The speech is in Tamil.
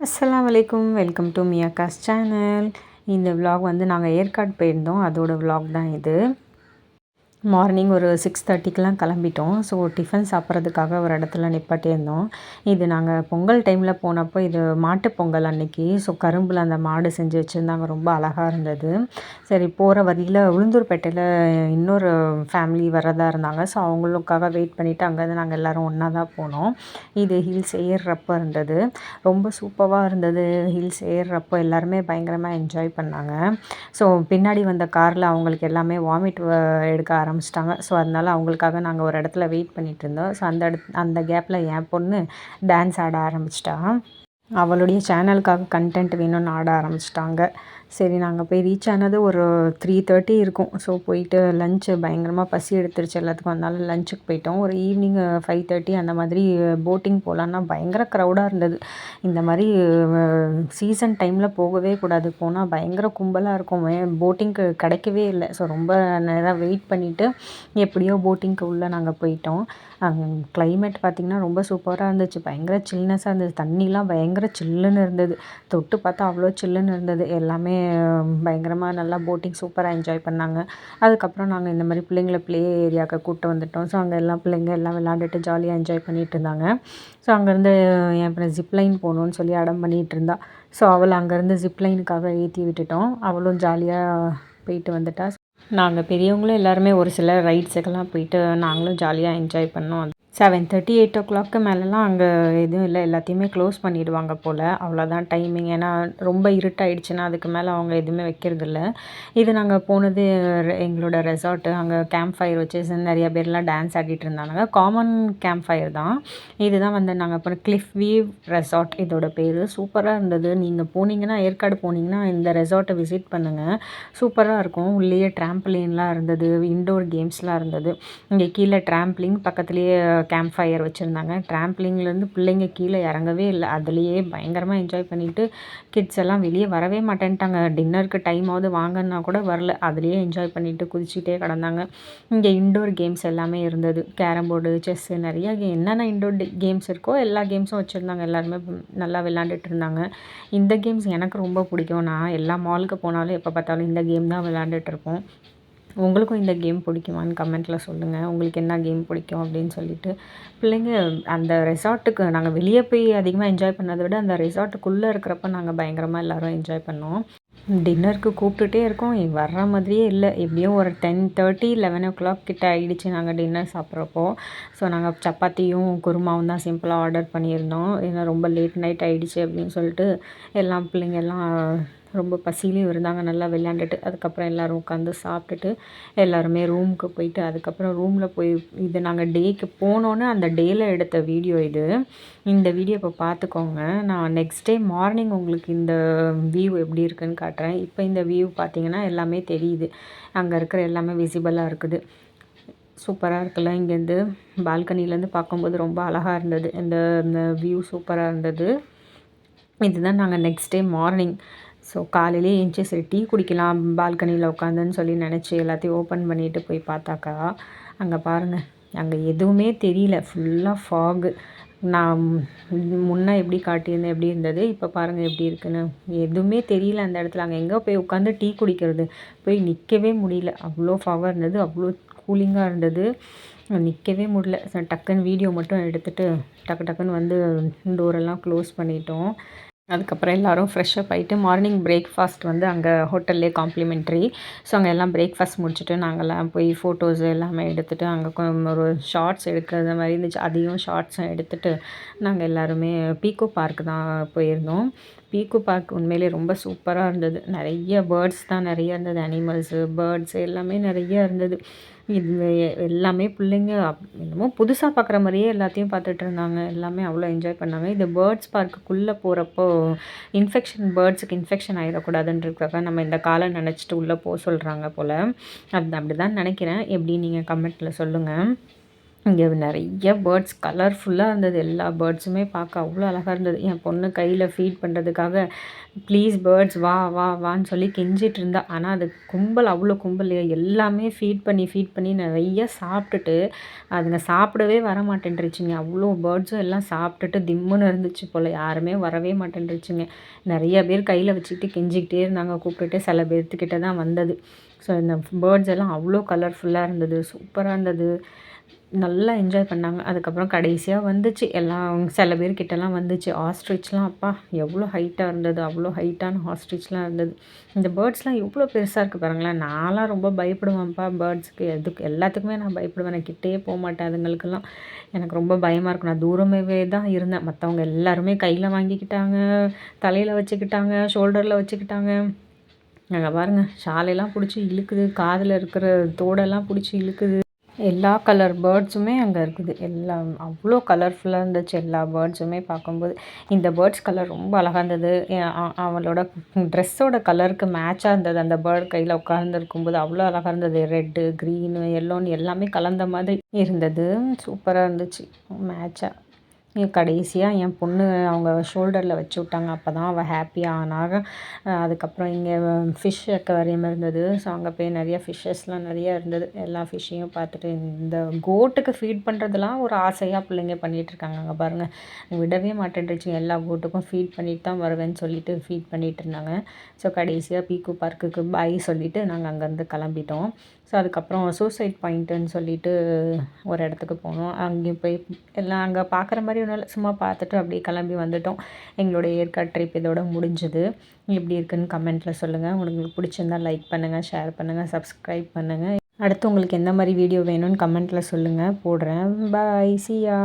அஸ்ஸலாமு அலைக்கும். வெல்கம் டு மியாக்காஸ் சேனல். இந்த விலாக் வந்து நாங்கள் ஏற்காடு போயிருந்தோம், அதோட விலாக் தான் இது. மார்னிங் ஒரு 6:30க்கெலாம் கிளம்பிட்டோம். ஸோ டிஃபன் சாப்பிட்றதுக்காக ஒரு இடத்துல நிப்பாட்டியிருந்தோம். இது நாங்கள் பொங்கல் டைமில் போனப்போ, இது மாட்டுப் பொங்கல் அன்னைக்கு. ஸோ கரும்பில் அந்த மாடு செஞ்சு வச்சுருந்தாங்க, ரொம்ப அழகாக இருந்தது. சரி, போகிற வழியில் உளுந்தூர்பேட்டையில் இன்னொரு ஃபேமிலி வரதா இருந்தாங்க. ஸோ அவங்களுக்காக வெயிட் பண்ணிவிட்டு அங்கேருந்து நாங்கள் எல்லோரும் ஒன்றா தான் போனோம். இது ஹில்ஸ் ஏறுறப்போ இருந்தது. ரொம்ப சூப்பராக இருந்தது. ஹில்ஸ் ஏறுறப்போ எல்லாருமே பயங்கரமாக என்ஜாய் பண்ணாங்க. ஸோ பின்னாடி வந்த காரில் அவங்களுக்கு எல்லாமே வாமிட் எடுக்க ஆரம்பிச்சிட்டாங்க. ஸோ அதனால் அவங்களுக்காக நாங்கள் ஒரு இடத்துல வெயிட் பண்ணிகிட்ருந்தோம். ஸோ அந்த கேப்பில் என் பொண்ணு டான்ஸ் ஆட ஆரம்பிச்சிட்டா. அவளுடைய சேனலுக்காக கண்டென்ட் வேணும்னு ஆட ஆரம்பிச்சிட்டாங்க. சரி, நாங்கள் போய் ரீச் ஆனது ஒரு 3:30 இருக்கும். ஸோ போயிட்டு லஞ்சு பயங்கரமாக பசி எடுத்துருச்சு எல்லாத்துக்கும். அதனால லஞ்சுக்கு போயிட்டோம். ஒரு ஈவினிங் 5:30 அந்த மாதிரி போட்டிங் போகலான்னா பயங்கர க்ரௌடாக இருந்தது. இந்த மாதிரி சீசன் டைமில் போகவே கூடாது. போனால் பயங்கர கும்பலாக இருக்கும். போட்டிங்க்கு கிடைக்கவே இல்லை. ஸோ ரொம்ப நேரம் வெயிட் பண்ணிவிட்டு எப்படியோ போட்டிங்க்கு உள்ளே நாங்கள் போயிட்டோம். கிளைமேட் பார்த்திங்கன்னா ரொம்ப சூப்பராக இருந்துச்சு. பயங்கர சில்னஸாக இருந்தது. தண்ணிலாம் பயங்கர சில்லுன்னு இருந்தது. தொட்டு பார்த்தா அவ்வளோ சில்லுன்னு இருந்தது. எல்லாமே பயங்கரமாக நல்லா போட்டிங் சூப்பராக என்ஜாய் பண்ணாங்க. அதுக்கப்புறம் நாங்கள் இந்த மாதிரி பிள்ளைங்கள ப்ளே ஏரியாவுக்கு கூப்பிட்டு வந்துட்டோம். ஸோ அங்கே எல்லாம் பிள்ளைங்க எல்லாம் விளாண்டுட்டு ஜாலியாக என்ஜாய் பண்ணிகிட்டு இருந்தாங்க. ஸோ அங்கேருந்து என் அப்புறம் ஜிப்லைன் போகணுன்னு சொல்லி அடம் பண்ணிகிட்டு இருந்தா. ஸோ அவளை அங்கேருந்து ஜிப்லைனுக்காக ஏற்றி விட்டுட்டோம். அவளும் ஜாலியாக போயிட்டு வந்துட்டா. நாங்கள் பெரியவங்களும் எல்லாருமே ஒரு சில ரைட்ஸுக்கெல்லாம் போயிட்டு நாங்களும் ஜாலியாக என்ஜாய் பண்ணோம். 7:30 8:00 மேலெலாம் அங்கே எதுவும் இல்லை. எல்லாத்தையுமே க்ளோஸ் பண்ணிவிடுவாங்க போல். அவ்வளோதான் டைமிங். ஏன்னா ரொம்ப இருட்டாயிடுச்சுன்னா அதுக்கு மேலே அவங்க எதுவுமே வைக்கிறதில்ல. இது நாங்கள் போனது எங்களோட ரெசார்ட்டு. அங்கே கேம்ப் ஃபயர் வச்சு நிறைய பேர்லாம் டான்ஸ் ஆடிட்டு இருந்தாங்க. காமன் கேம்ப் ஃபயர் தான். இதுதான் வந்து நாங்கள் அப்புறம் கிளிஃப் வியூ ரெசார்ட் இதோட பேர். சூப்பராக இருந்தது. நீங்கள் போனீங்கன்னா, ஏற்காடு போனீங்கன்னா இந்த ரெசார்ட்டை விசிட் பண்ணுங்கள். சூப்பராக இருக்கும். உள்ளேயே ட்ராம்பலின்லாம் இருந்தது, இன்டோர் கேம்ஸ்லாம் இருந்தது. இங்கே கீழே ட்ராம்ப்லின் பக்கத்துலேயே கேம்ப் ஃபயர் வச்சுருந்தாங்க. ட்ராம்ப்லின்லேருந்து பிள்ளைங்க கீழே இறங்கவே இல்லை. அதுலேயே பயங்கரமாக என்ஜாய் பண்ணிவிட்டு கிட்ஸ் எல்லாம் வெளியே வரவே மாட்டேன்ட்டாங்க. டின்னருக்கு டைம் ஆகுது வாங்கன்னா கூட வரல. அதுலேயே என்ஜாய் பண்ணிவிட்டு குதிச்சிட்டே கிடந்தாங்க. இங்கே இன்டோர் கேம்ஸ் எல்லாமே இருந்தது. கேரம் போர்டு, செஸ்ஸு, நிறையா என்னென்ன இன்டோர் கேம்ஸ் இருக்கோ எல்லா கேம்ஸும் வச்சுருந்தாங்க. எல்லாருமே நல்லா விளாண்டுட்டு இருந்தாங்க. இந்த கேம்ஸ் எனக்கு ரொம்ப பிடிக்கும். நான் எல்லா மாலுக்கு போனாலும் எப்போ பார்த்தாலும் இந்த கேம் தான் விளாண்டுட்டு இருப்போம். உங்களுக்கும் இந்த கேம் பிடிக்குமான்னு கமெண்ட்டில் சொல்லுங்கள். உங்களுக்கு என்ன கேம் பிடிக்கும் அப்படின்னு சொல்லிட்டு. பிள்ளைங்க அந்த ரெசார்ட்டுக்கு நாங்கள் வெளியே போய் அதிகமாக என்ஜாய் பண்ணதை விட அந்த ரெசார்ட்டுக்குள்ளே இருக்கிறப்ப நாங்கள் பயங்கரமாக எல்லோரும் என்ஜாய் பண்ணோம். டின்னருக்கு கூப்பிட்டுட்டே இருக்கோம், வர்ற மாதிரியே இல்லை. எப்படியும் ஒரு 10:30 11:00 கிட்ட ஆகிடுச்சு நாங்கள் டின்னர் சாப்பிட்றப்போ. ஸோ நாங்கள் சப்பாத்தியும் குருமாவும் தான் சிம்பிளாக ஆர்டர் பண்ணியிருந்தோம். ஏன்னா ரொம்ப லேட் நைட் ஆகிடுச்சு அப்படின்னு சொல்லிட்டு எல்லாம் பிள்ளைங்க எல்லாம் ரொம்ப பசியிலையும் இருந்தாங்க. நல்லா விளையாண்டுட்டு அதுக்கப்புறம் எல்லோரும் உட்காந்து சாப்பிட்டுட்டு எல்லாருமே ரூமுக்கு போயிட்டு அதுக்கப்புறம் ரூமில் போய் இது நாங்கள் டேக்கு போனோன்னே அந்த டேயில் எடுத்த வீடியோ இது. இந்த வீடியோ இப்போ பார்த்துக்கோங்க. நான் நெக்ஸ்ட் டே மார்னிங் உங்களுக்கு இந்த வியூ எப்படி இருக்குதுன்னு காட்டுறேன். இப்போ இந்த வியூ பார்த்திங்கன்னா எல்லாமே தெரியுது. அங்கே இருக்கிற எல்லாமே விசிபிளாக இருக்குது. சூப்பராக இருக்குல்ல. இங்கேருந்து பால்கனிலேருந்து பார்க்கும்போது ரொம்ப அழகாக இருந்தது. இந்த வியூ சூப்பராக இருந்தது. இதுதான் நாங்கள் நெக்ஸ்ட் டே மார்னிங். ஸோ காலையிலே எழுந்துச்சி சரி டீ குடிக்கலாம் பால்கனியில் உட்காந்துன்னு சொல்லி நினச்சி எல்லாத்தையும் ஓப்பன் பண்ணிவிட்டு போய் பார்த்தாக்கா அங்கே பாருங்கள், அங்கே எதுவுமே தெரியல. ஃபுல்லாக ஃபாகு. நான் முன்னே எப்படி காட்டியிருந்தேன் எப்படி இருந்தது, இப்போ பாருங்கள் எப்படி இருக்குன்னு. எதுவுமே தெரியல அந்த இடத்துல. அங்கே எங்கே போய் உட்காந்து டீ குடிக்கிறது, போய் நிற்கவே முடியல. அவ்வளோ ஃபாகாக இருந்தது, அவ்வளோ கூலிங்காக இருந்தது. நிற்கவே முடியல. டக்குன்னு வீடியோ மட்டும் எடுத்துகிட்டு டக்குன்னு வந்து டோரெல்லாம் க்ளோஸ் பண்ணிட்டோம். அதுக்கப்புறம் எல்லோரும் ஃப்ரெஷ்ஷப் ஆகிட்டு மார்னிங் பிரேக்ஃபாஸ்ட் வந்து அங்கே ஹோட்டல்லே காம்ப்ளிமெண்ட்ரி. ஸோ அங்கே எல்லாம் பிரேக்ஃபாஸ்ட் முடிச்சுட்டு நாங்கள்லாம் போய் ஃபோட்டோஸ் எல்லாமே எடுத்துகிட்டு அங்கே ஒரு ஷார்ட்ஸ் எடுக்கிறது மாதிரி இருந்துச்சு. அதையும் ஷார்ட்ஸும் எடுத்துகிட்டு நாங்கள் எல்லாருமே பீக்கோ பார்க் தான் போயிருந்தோம். பீக்கோ பார்க் உண்மையிலே ரொம்ப சூப்பராக இருந்தது. நிறைய பேர்ட்ஸ் தான் நிறைய இருந்தது. அனிமல்ஸு, பேர்ட்ஸு எல்லாமே நிறைய இருந்தது. இது எல்லாமே பிள்ளைங்க என்னமோ புதுசாக பார்க்குற மாதிரியே எல்லாத்தையும் பார்த்துட்டு இருந்தாங்க. எல்லாமே அவ்வளோ என்ஜாய் பண்ணாங்க. இந்த பேர்ட்ஸ் பார்க்குக்குள்ளே போகிறப்போ பேர்ட்ஸுக்கு இன்ஃபெக்ஷன் ஆகிடக்கூடாதுன்றதுக்காக நம்ம இந்த காலை நினச்சிட்டு உள்ளே போக சொல்கிறாங்க போல். அது அப்படி தான் நினைக்கிறேன். எப்படி நீங்கள் கமெண்ட்டில் சொல்லுங்கள். இங்கே நிறைய பேர்ட்ஸ் கலர்ஃபுல்லாக இருந்தது. எல்லா பேர்ட்ஸுமே பார்க்க அவ்வளோ அழகாக இருந்தது. என் பொண்ணு கையில் ஃபீட் பண்ணுறதுக்காக ப்ளீஸ் பேர்ட்ஸ் வா வா வான்னு சொல்லி கெஞ்சிட்டு இருந்தா. ஆனால் அது கும்பல் அவ்வளோ கும்பல் எல்லாமே ஃபீட் பண்ணி நிறைய சாப்பிட்டுட்டு அதுங்க சாப்பிடவே வர மாட்டேன்ருச்சுங்க. அவ்வளோ பேர்ட்ஸும் எல்லாம் சாப்பிட்டுட்டு திம்முன்னு இருந்துச்சு போல். யாருமே வரவே மாட்டேன்ருச்சுங்க. நிறைய பேர் கையில் வச்சுக்கிட்டு கெஞ்சிக்கிட்டே இருந்தாங்க. கூப்பிட்டுட்டு சில பேர்த்துக்கிட்ட தான் வந்தது. ஸோ இந்த பேர்ட்ஸ் எல்லாம் அவ்வளோ கலர்ஃபுல்லாக இருந்தது. சூப்பராக இருந்தது. நல்லா என்ஜாய் பண்ணாங்க. அதுக்கப்புறம் கடைசியாக வந்துச்சு எல்லாம் சில பேர்கிட்டலாம் வந்துச்சு. ஆஸ்ட்ரிச்லாம் அப்பா எவ்வளோ ஹைட்டாக இருந்தது. அவ்வளோ ஹைட்டான ஆஸ்ட்ரிச்லாம் இருந்தது. இந்த பேர்ட்ஸ்லாம் எவ்வளோ பெருசாக இருக்குது பாருங்களேன். நான்லாம் ரொம்ப பயப்படுவேன்ப்பா பேர்ட்ஸுக்கு. எதுக்கு எல்லாத்துக்குமே நான் பயப்படுவேன். நான் கிட்டேயே போக மாட்டேன் அதுங்களுக்கெல்லாம். எனக்கு ரொம்ப பயமாக இருக்கும். நான் தூரமாகவே தான் இருந்தேன். மற்றவங்க எல்லாருமே கையில் வாங்கிக்கிட்டாங்க, தலையில் வச்சுக்கிட்டாங்க, ஷோல்டரில் வச்சுக்கிட்டாங்க. அங்கே பாருங்கள் ஷாலையெல்லாம் பிடிச்சி இழுக்குது, காதில் இருக்கிற தோடெல்லாம் பிடிச்சி இழுக்குது. எல்லா கலர் பேர்ட்ஸுமே அங்கே இருக்குது. எல்லாம் அவ்வளோ கலர்ஃபுல்லாக இருந்துச்சு எல்லா பேர்ட்ஸுமே பார்க்கும்போது. இந்த பேர்ட்ஸ் கலர் ரொம்ப அழகாக இருந்தது. அவளோட ட்ரெஸ்ஸோட கலருக்கு மேட்சாக இருந்தது. அந்த பேர்ட் கையில் உட்கார்ந்துருக்கும்போது அவ்வளோ அழகாக இருந்தது. ரெட்டு, க்ரீனு, எல்லோன்னு எல்லாமே கலந்த மாதிரி இருந்தது. சூப்பராக இருந்துச்சு மேட்சாக. கடைசியாக என் பொண்ணு அவங்க ஷோல்டரில் வச்சு விட்டாங்க. அப்போ தான் அவள் ஹாப்பியாக ஆனாக. அதுக்கப்புறம் இங்கே ஃபிஷ் அக்வேரியம் இருந்தது. ஸோ அங்கே போய் நிறைய ஃபிஷ்ஷஸ்லாம் நிறையா இருந்தது. எல்லா ஃபிஷ்ஷையும் பார்த்துட்டு இந்த கோட்டுக்கு ஃபீட் பண்ணுறதுலாம் ஒரு ஆசையாக பிள்ளைங்க பண்ணிகிட்ருக்காங்க. அங்கே பாருங்கள் விடவே மாட்டேன்ருச்சு. எல்லா கோட்டுக்கும் ஃபீட் பண்ணிட்டு தான் வருவேன்னு சொல்லிட்டு ஃபீட் பண்ணிகிட்டு இருந்தாங்க. ஸோ கடைசியாக பீக்கு பார்க்குக்கு பாய் சொல்லிவிட்டு நாங்கள் அங்கேருந்து கிளம்பிட்டோம். ஸோ அதுக்கப்புறம் சூசைட் பாயிண்ட்டுன்னு சொல்லிட்டு ஒரு இடத்துக்கு போனோம். அங்கேயும் போய் எல்லாம் அங்கே பார்க்குற மாதிரி ஒன்றும் இல்லை, சும்மா பார்த்துட்டு அப்படியே கிளம்பி வந்துட்டோம். எங்களுடைய ஏற்காடு ட்ரிப் இதோட முடிஞ்சுது. எப்படி இருக்குன்னு கமெண்ட்டில் சொல்லுங்கள். உங்களுக்கு பிடிச்சிருந்தால் லைக் பண்ணுங்கள், ஷேர் பண்ணுங்கள், சப்ஸ்கிரைப் பண்ணுங்கள். அடுத்து உங்களுக்கு எந்த மாதிரி வீடியோ வேணும்னு கமெண்ட்டில் சொல்லுங்கள், போடுறேன். பாய், see ya.